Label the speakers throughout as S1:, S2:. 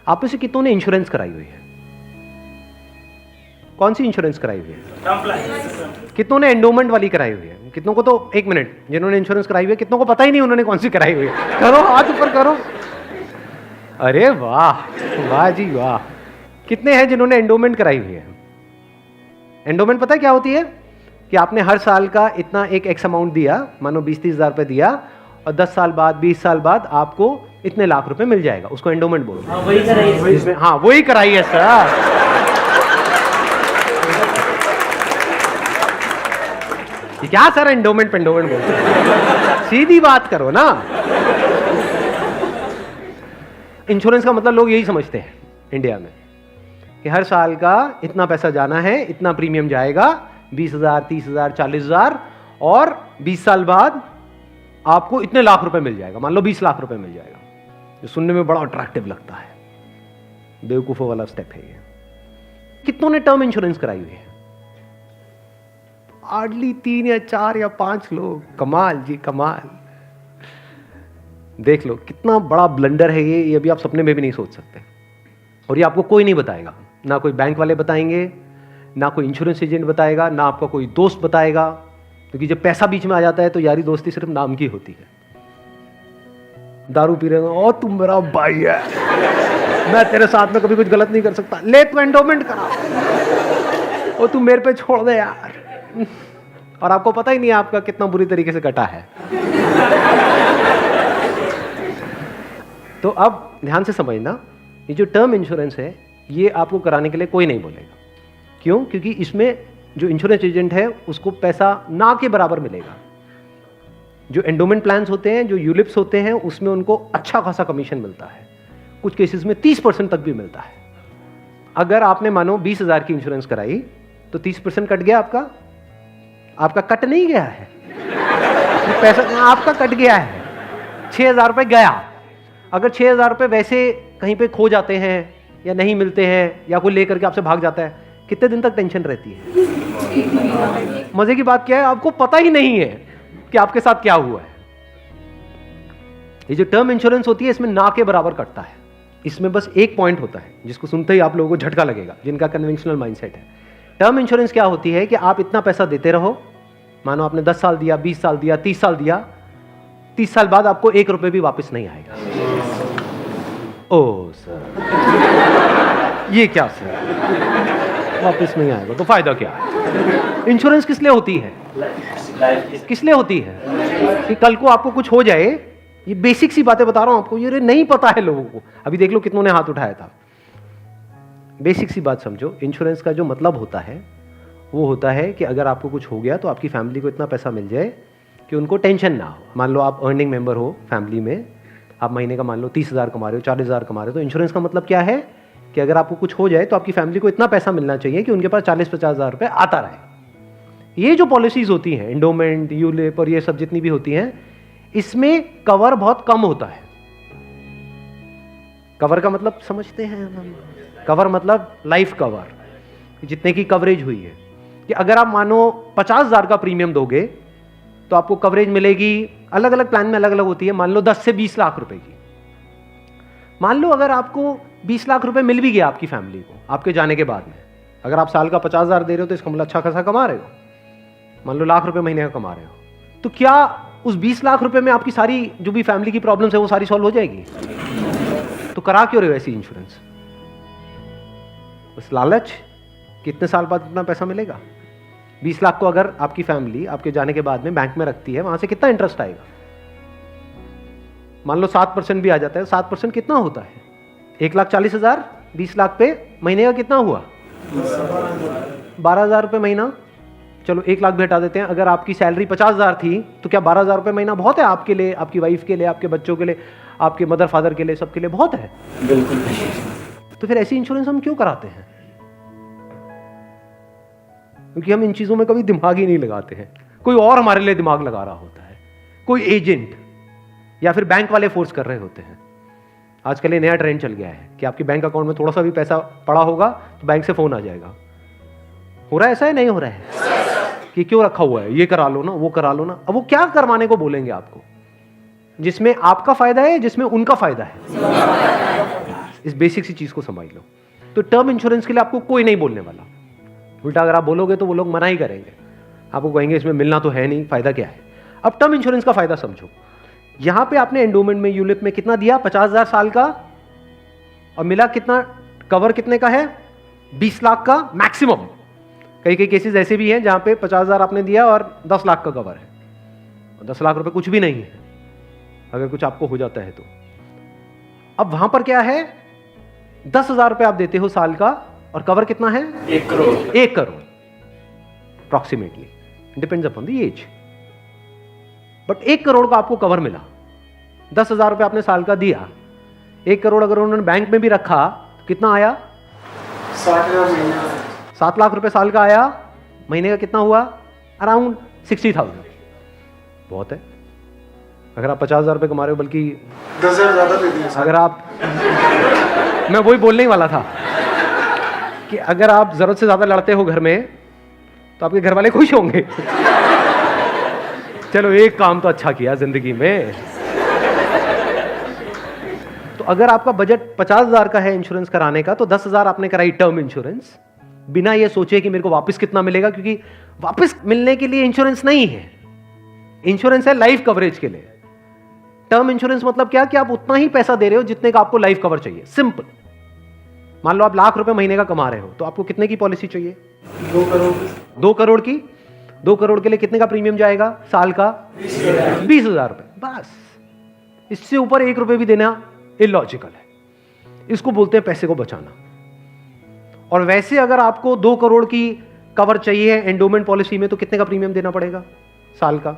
S1: आप में से कितनों ने इंश्योरेंस कराई हुई है? कौन सी इंश्योरेंस कराई हुई है? कितनों ने एंडोमेंट वाली कराई हुई है? कितनों को तो, एक मिनट, जिन्होंने इंश्योरेंस कराई हुई है कितनों को पता ही नहीं उन्होंने कौन सी कराई हुई है? करो, हाथ ऊपर करो। अरे वाह, वाह जी वाह। कितने हैं जिन्होंने एंडोमेंट कराई हुई है? एंडोमेंट पता है क्या होती है? कि आपने हर साल का इतना एक एक्स अमाउंट दिया, मानो 20-30 हज़ार रुपए दिया, और 10 साल बाद 20 साल बाद आपको इतने लाख रुपए मिल जाएगा। उसको एंडोमेंट बोलते हैं।
S2: वही कराई है।
S1: हाँ, वही कराई है सर। क्या सर एंडोमेंट पेंडोमेंट बोलते हैं? सीधी बात करो ना। इंश्योरेंस का मतलब लोग यही समझते हैं इंडिया में कि हर साल का इतना पैसा जाना है, इतना प्रीमियम जाएगा, 20,000, 30,000, 40,000, और 20 साल बाद आपको इतने लाख रुपए मिल जाएगा। मान लो 20 लाख रुपए मिल जाएगा, जो सुनने में बड़ा अट्रैक्टिव लगता है। बेवकूफों वाला स्टेप है ये। कितनों ने टर्म इंश्योरेंस कराई हुई है? हार्डली 3 या 4 या 5 लोग। कमाल जी कमाल। देख लो कितना बड़ा ब्लंडर है ये अभी आप सपने में भी नहीं सोच सकते। और ये आपको कोई नहीं बताएगा, ना कोई बैंक वाले बताएंगे, ना कोई इंश्योरेंस एजेंट बताएगा, ना आपका कोई दोस्त बताएगा, क्योंकि जब पैसा बीच में आ जाता है तो यारी दोस्ती सिर्फ नाम की होती है। दारू पी रहे हो, और तुम मेरा भाई है, मैं तेरे साथ में कभी कुछ गलत नहीं कर सकता, ले तू एंडोमेंट करा, और तू मेरे पे छोड़ दे यार। और आपको पता ही नहीं है आपका कितना बुरी तरीके से कटा है। तो अब ध्यान से समझना, ये जो टर्म इंश्योरेंस है ये आपको कराने के लिए कोई नहीं बोलेगा। क्यों? क्योंकि इसमें जो इंश्योरेंस एजेंट है उसको पैसा ना के बराबर मिलेगा। जो एंडोमेंट प्लान्स होते हैं, जो यूलिप्स होते हैं, उसमें उनको अच्छा खासा कमीशन मिलता है। कुछ केसेस में 30% तक भी मिलता है। अगर आपने मानो 20,000 की इंश्योरेंस कराई तो 30% कट गया आपका। आपका कट नहीं गया है, पैसा आपका कट गया है। 6,000 रुपए गया। अगर 6,000 रुपए वैसे कहीं पे खो जाते हैं या नहीं मिलते हैं या कोई लेकर के आपसे भाग जाता है, कितने दिन तक टेंशन रहती है? मजे की बात क्या है, आपको पता ही नहीं है कि आपके साथ क्या हुआ है। ये जो टर्म इंश्योरेंस होती है इसमें ना के बराबर कटता है। इसमें बस एक पॉइंट होता है जिसको सुनते ही आप लोगों को झटका लगेगा, जिनका कन्वेंशनल माइंडसेट है। टर्म इंश्योरेंस क्या होती है कि आप इतना पैसा देते रहो, मानो आपने 10 साल दिया, 20 साल दिया, 30 साल दिया, 30 साल बाद आपको 1 रुपए भी वापस नहीं आएगा। ओ सर, ये क्या सर, वापस नहीं आएगा तो फायदा क्या है? इंश्योरेंस किस लिए होती है? किस लिए होती है? कि कल को आपको कुछ हो जाए। ये बेसिक सी बातें बता रहा हूं आपको, ये नहीं पता है लोगों को। अभी देख लो कितनों ने हाथ उठाया था। बेसिक सी बात समझो, इंश्योरेंस का जो मतलब होता है वो होता है कि अगर आपको कुछ हो गया तो आपकी फैमिली को इतना पैसा मिल जाए कि उनको टेंशन ना हो। मान लो आप अर्निंग मेंबर हो फैमिली में, आप महीने का मान लो 30,000 कमा रहे हो, 40,000 कमा रहे हो, तो इंश्योरेंस का मतलब क्या है कि अगर आपको कुछ हो जाए तो आपकी फैमिली को इतना पैसा मिलना चाहिए कि उनके पास 40-50 हज़ार रुपये आता रहे। ये जो पॉलिसीज होती हैं, एंडोमेंट, यूलिप और ये सब जितनी भी होती हैं, इसमें कवर बहुत कम होता है। कवर का मतलब समझते हैं हम? कवर मतलब लाइफ कवर, जितने की कवरेज हुई है। कि अगर आप मानो 50,000 का प्रीमियम दोगे तो आपको कवरेज मिलेगी, अलग अलग प्लान में अलग अलग होती है, मान लो 10 से 20 लाख रुपए की। मान लो अगर आपको 20 लाख रुपए मिल भी गया आपकी फैमिली को आपके जाने के बाद में, अगर आप साल का 50,000 दे रहे हो तो इसका मतलब अच्छा खासा कमा रहे हो, मान लो लाख रुपए महीने का कमा रहे हो, तो क्या उस 20 लाख रुपए में आपकी सारी जो भी फैमिली की प्रॉब्लम्स है वो सारी सॉल्व हो जाएगी? तो करा क्यों रहे हो ऐसी इंश्योरेंस? बस लालच, कितने साल बाद इतना पैसा मिलेगा? 20 लाख को अगर आपकी फैमिली आपके जाने के बाद में बैंक में रखती है, वहां से कितना इंटरेस्ट आएगा? मान लो 7% भी आ जाता है, 7% कितना होता है? 1,40,000, 20 लाख पे महीने का कितना हुआ? 12,000 रुपये महीना। चलो 1 लाख भी हटा देते हैं। अगर आपकी सैलरी 50,000 थी तो क्या 12,000 रुपये महीना बहुत है आपके लिए, आपकी वाइफ के लिए, आपके बच्चों के लिए, आपके मदर फादर के लिए, सबके लिए बहुत है?
S2: बिल्कुल।
S1: तो फिर ऐसी इंश्योरेंस हम क्यों कराते हैं? क्योंकि हम इन चीजों में कभी दिमाग ही नहीं लगाते हैं। कोई और हमारे लिए दिमाग लगा रहा होता है, कोई एजेंट या फिर बैंक वाले फोर्स कर रहे होते हैं। आजकल ये नया ट्रेंड चल गया है कि आपके बैंक अकाउंट में थोड़ा सा भी पैसा पड़ा होगा तो बैंक से फोन आ जाएगा। हो रहा है ऐसा है? नहीं हो रहा है कि क्यों रखा हुआ है, ये करा लो ना, वो करा लो ना। अब वो क्या करवाने को बोलेंगे आपको, जिसमें आपका फायदा है, जिसमें उनका फायदा है? इस बेसिक सी चीज़ को समझ लो। तो टर्म इंश्योरेंस के लिए आपको कोई नहीं बोलने वाला, उल्टा अगर आप बोलोगे तो वो लोग मना ही करेंगे, आपको कहेंगे इसमें मिलना तो है नहीं, फायदा क्या है। अब टर्म इंश्योरेंस का फायदा समझो। यहां पे आपने एंडोमेंट में, यूलिप में कितना दिया, 50,000 साल का, और मिला कितना, कवर कितने का है, 20 लाख का मैक्सिमम। कई कई केसेस ऐसे भी हैं जहां पे 50,000 आपने दिया और 10 लाख का कवर है, और 10 लाख रुपए कुछ भी नहीं है अगर कुछ आपको हो जाता है तो। अब वहां पर क्या है, 10,000 रुपए आप देते हो साल का, और कवर कितना है,
S2: 1 crore.
S1: 1 crore approximately, depends upon the age. But 1 crore का आपको कवर मिला, 10,000 रुपए आपने साल का दिया, 1 करोड़ अगर उन्होंने बैंक में भी रखा तो कितना आया, 7 लाख रुपए साल का आया। महीने का कितना हुआ, अराउंड 60,000। बहुत है। अगर आप 50,000 रुपए कमा रहे हो, बल्कि
S2: 10,000 ज्यादा दे दिए।
S1: अगर आप मैं वही बोलने ही वाला था कि अगर आप जरूरत से ज्यादा लड़ते हो घर में तो आपके घर वाले खुश होंगे। चलो एक काम तो अच्छा किया जिंदगी में। तो अगर आपका बजट 50,000 का है इंश्योरेंस कराने का, तो 10,000 आपने कराई टर्म इंश्योरेंस, बिना ये सोचे कि मेरे को वापस कितना मिलेगा, क्योंकि वापस मिलने के लिए इंश्योरेंस नहीं है, इंश्योरेंस है लाइफ कवरेज के लिए। टर्म इंश्योरेंस मतलब क्या, कि आप उतना ही पैसा दे रहे हो जितने का आपको लाइफ कवर चाहिए। सिंपल। मान लो आप लाख रुपए महीने का कमा रहे हो, तो आपको कितने की पॉलिसी चाहिए,
S2: 2 करोड़।
S1: 2 करोड़ की। 2 करोड़ के लिए कितने का प्रीमियम जाएगा साल का, 20,000 रुपए बस। इससे ऊपर 1 रुपए भी देना इलॉजिकल है। इसको बोलते हैं पैसे को बचाना। और वैसे अगर आपको 2 करोड़ की कवर चाहिए एंडोमेंट पॉलिसी में, तो कितने का प्रीमियम देना पड़ेगा साल का,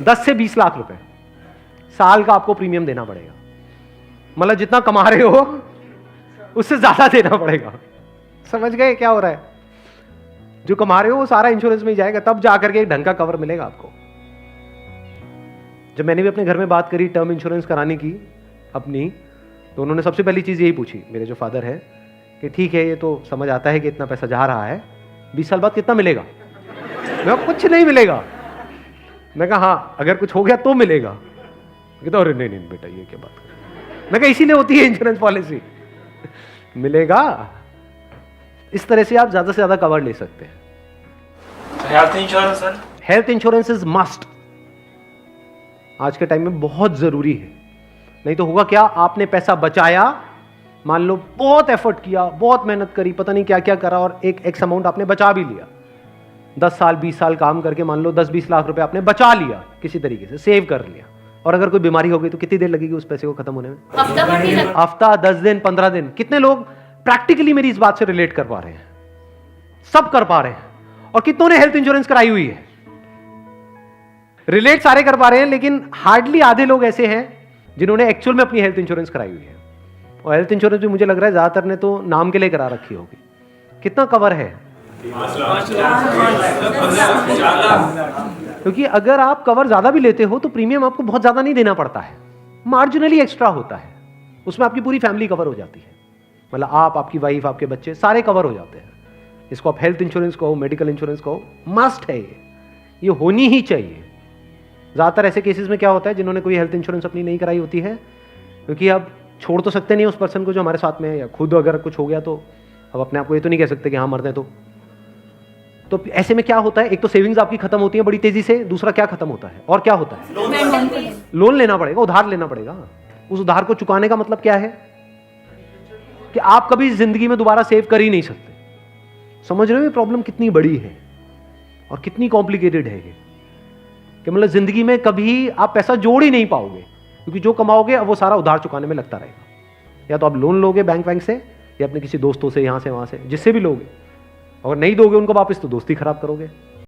S1: 10 से 20 लाख रुपए साल का आपको प्रीमियम देना पड़ेगा। मतलब जितना कमा रहे हो उससे ज्यादा देना पड़ेगा। समझ गए क्या हो रहा है? जो कमा रहे हो वो सारा इंश्योरेंस में ही जाएगा, तब जाकर के एक ढंग का कवर मिलेगा आपको। जब मैंने भी अपने घर में बात करी टर्म इंश्योरेंस कराने की अपनी, तो उन्होंने सबसे पहली चीज यही पूछी, मेरे जो फादर है, कि ठीक है ये तो समझ आता है कि इतना पैसा जा रहा है, 20 साल बाद कितना मिलेगा? मैं कुछ नहीं मिलेगा। मैं कहा हाँ अगर कुछ हो गया तो मिलेगा। कहता अरे नहीं नहीं बेटा ये क्या बात कर। मैं कहा इसीलिए होती है इंश्योरेंस पॉलिसी, मिलेगा। इस तरह से आप ज्यादा से ज्यादा कवर ले सकते हैं।
S2: Health insurance sir,
S1: health insurance is must, आज के टाइम में बहुत जरूरी है। नहीं तो होगा क्या, आपने पैसा बचाया, मान लो बहुत एफर्ट किया, बहुत मेहनत करी, पता नहीं क्या क्या करा, और एक एक्स अमाउंट आपने बचा भी लिया। 10 साल 20 साल काम करके मान लो 10-20 लाख रुपए आपने बचा लिया, किसी तरीके से सेव कर लिया, और अगर कोई बीमारी हो गई तो कितनी देर लगेगी उस पैसे को खत्म होने में? हफ्ता, 10 दिन, 15 दिन। कितने लोग प्रैक्टिकली मेरी इस बात से रिलेट कर पा रहे हैं? सब कर पा रहे हैं। और कितनों ने हेल्थ इंश्योरेंस कराई हुई है? रिलेट सारे कर पा रहे हैं, लेकिन हार्डली आधे लोग ऐसे हैं जिन्होंने एक्चुअल में अपनी हेल्थ इंश्योरेंस कराई हुई है। और हेल्थ इंश्योरेंस भी मुझे लग रहा है ज्यादातर ने तो नाम के लिए करा रखी होगी। कितना कवर है? क्योंकि अगर आप कवर ज्यादा भी लेते हो तो प्रीमियम आपको बहुत ज्यादा नहीं देना पड़ता है, मार्जिनली एक्स्ट्रा होता है। उसमें आपकी पूरी फैमिली कवर हो जाती है, मतलब आप, आपकी वाइफ, आपके बच्चे सारे कवर हो जाते हैं। इसको आप हेल्थ इंश्योरेंस कहो, मेडिकल इंश्योरेंस कहो, मस्ट है ये होनी ही चाहिए। ज्यादातर ऐसे केसेस में क्या होता है, जिन्होंने कोई हेल्थ इंश्योरेंस अपनी नहीं कराई होती है, क्योंकि अब छोड़ तो सकते नहीं उस पर्सन को जो हमारे साथ में है, या खुद अगर कुछ हो गया तो अब अपने आप को ये तो नहीं कह सकते कि हाँ मर दें। तो ऐसे में क्या होता है, एक तो सेविंग्स आपकी खत्म होती है बड़ी तेजी से, दूसरा क्या खत्म होता है, और क्या होता है, लोन लेना पड़ेगा, उधार लेना पड़ेगा। उस उधार को चुकाने का मतलब क्या है, कि आप कभी जिंदगी में दोबारा सेव कर ही नहीं सकते। समझ रहे हो ये प्रॉब्लम कितनी बड़ी है और कितनी कॉम्प्लिकेटेड है ये, कि मतलब जिंदगी में कभी आप पैसा जोड़ ही नहीं पाओगे, क्योंकि जो कमाओगे अब वो सारा उधार चुकाने में लगता रहेगा। या तो आप लोन लोगे बैंक से, या अपने किसी दोस्तों से, यहां से वहां से, जिससे भी लोगे, और नहीं दोगे उनको वापस तो दोस्ती खराब करोगे।